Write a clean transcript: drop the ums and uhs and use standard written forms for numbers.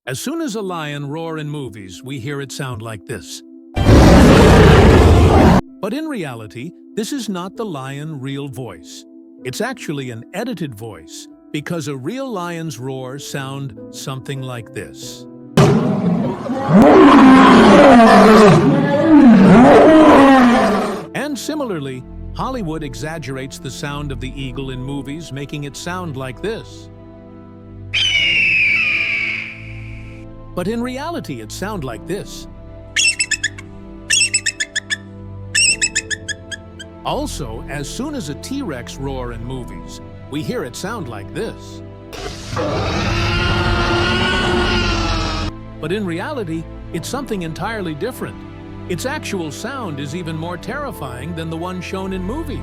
As soon as a lion roars in movies, we hear it sound like this. But in reality, this is not the lion's real voice. It's actually an edited voice, because a real lion's roar sound something like this. And similarly, Hollywood exaggerates the sound of the eagle in movies, making it sound like this. But in reality, it sounds like this. Also, as soon as a T-Rex roars in movies, we hear it sound like this. But in reality, it's something entirely different. Its actual sound is even more terrifying than the one shown in movies.